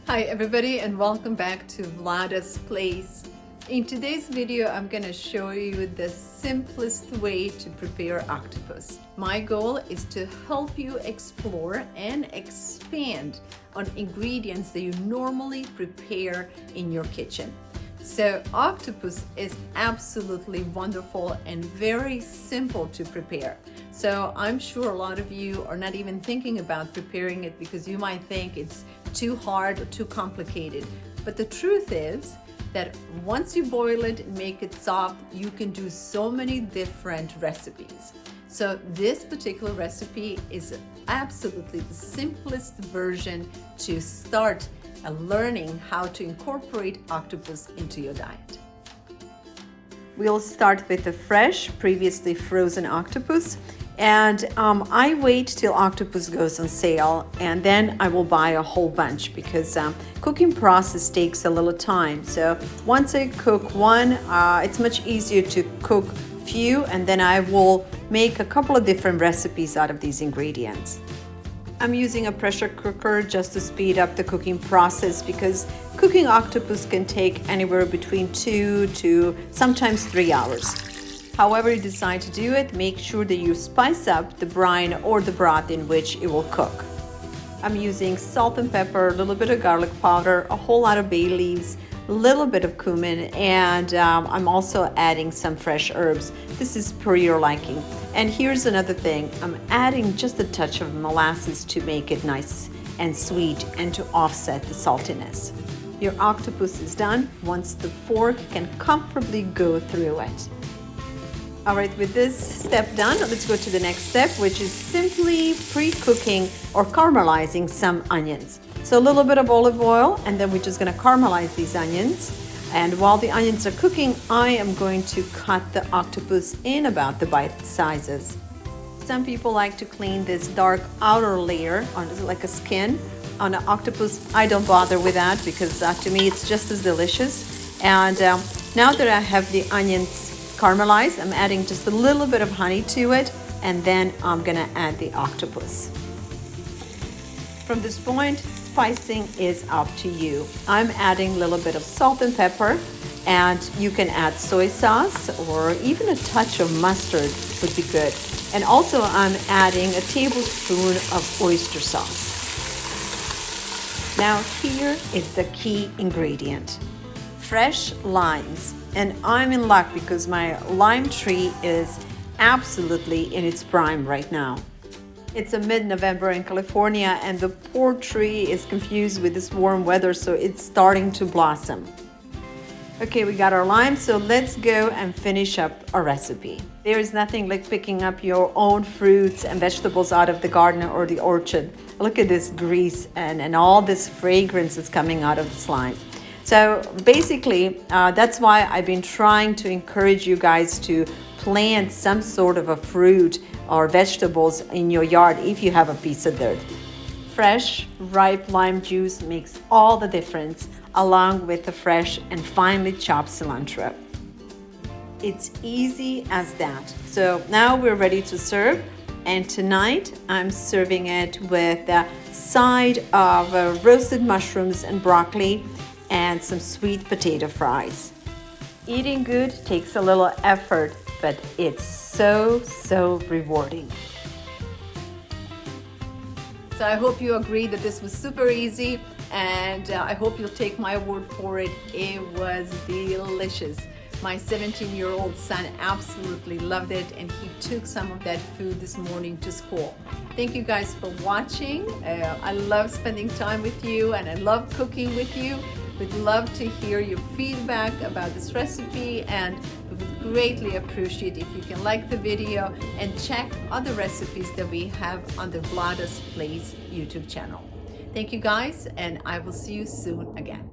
Hi everybody and welcome back to VLADA'S place. In today's video, I'm going to show you the simplest way to prepare octopus. My goal is to help you explore and expand on ingredients that you normally prepare in your kitchen. So octopus is absolutely wonderful and very simple to prepare. So I'm sure a lot of you are not even thinking about preparing it because you might think it's too hard or too complicated. But the truth is that once you boil it and make it soft, you can do so many different recipes. So this particular recipe is absolutely the simplest version to start learning how to incorporate octopus into your diet. We'll start with the fresh, previously frozen octopus. And I wait till octopus goes on sale, and then I will buy a whole bunch because cooking process takes a little time. So once I cook one, it's much easier to cook few, and then I will make a couple of different recipes out of these ingredients. I'm using a pressure cooker just to speed up the cooking process because cooking octopus can take anywhere between 2 to sometimes 3 hours. However you decide to do it, make sure that you spice up the brine or the broth in which it will cook. I'm using salt and pepper, a little bit of garlic powder, a whole lot of bay leaves, a little bit of cumin, and I'm also adding some fresh herbs. This is per your liking. And here's another thing, I'm adding just a touch of molasses to make it nice and sweet and to offset the saltiness. Your octopus is done once the fork can comfortably go through it. All right, with this step done, let's go to the next step, which is simply pre-cooking or caramelizing some onions. So a little bit of olive oil, and then we're just gonna caramelize these onions. And while the onions are cooking, I am going to cut the octopus in about the bite sizes. Some people like to clean this dark outer layer on like a skin on an octopus. I don't bother with that because to me it's just as delicious. And now that I have the onions caramelized, I'm adding just a little bit of honey to it, and then I'm gonna add the octopus. From this point, spicing is up to you. I'm adding a little bit of salt and pepper, and you can add soy sauce or even a touch of mustard would be good. And also I'm adding a tablespoon of oyster sauce. Now here is the key ingredient. Fresh limes. And I'm in luck because my lime tree is absolutely in its prime right now. It's a mid-November in California and the poor tree is confused with this warm weather, so it's starting to blossom. Okay, we got our lime, so let's go and finish up our recipe. There is nothing like picking up your own fruits and vegetables out of the garden or the orchard. Look at this grease and all this fragrance is coming out of this lime. So basically, that's why I've been trying to encourage you guys to plant some sort of a fruit or vegetables in your yard if you have a piece of dirt. Fresh, ripe lime juice makes all the difference, along with the fresh and finely chopped cilantro. It's easy as that. So now we're ready to serve. And tonight I'm serving it with a side of roasted mushrooms and broccoli and some sweet potato fries. Eating good takes a little effort, but it's so rewarding. So I hope you agree that this was super easy, and I hope you'll take my word for it. It was delicious. My 17-year-old son absolutely loved it, and he took some of that food this morning to school. Thank you guys for watching. I love spending time with you, and I love cooking with you. We'd love to hear your feedback about this recipe, and we would greatly appreciate if you can like the video and check other recipes that we have on the VLADA'S Place YouTube channel. Thank you guys, and I will see you soon again.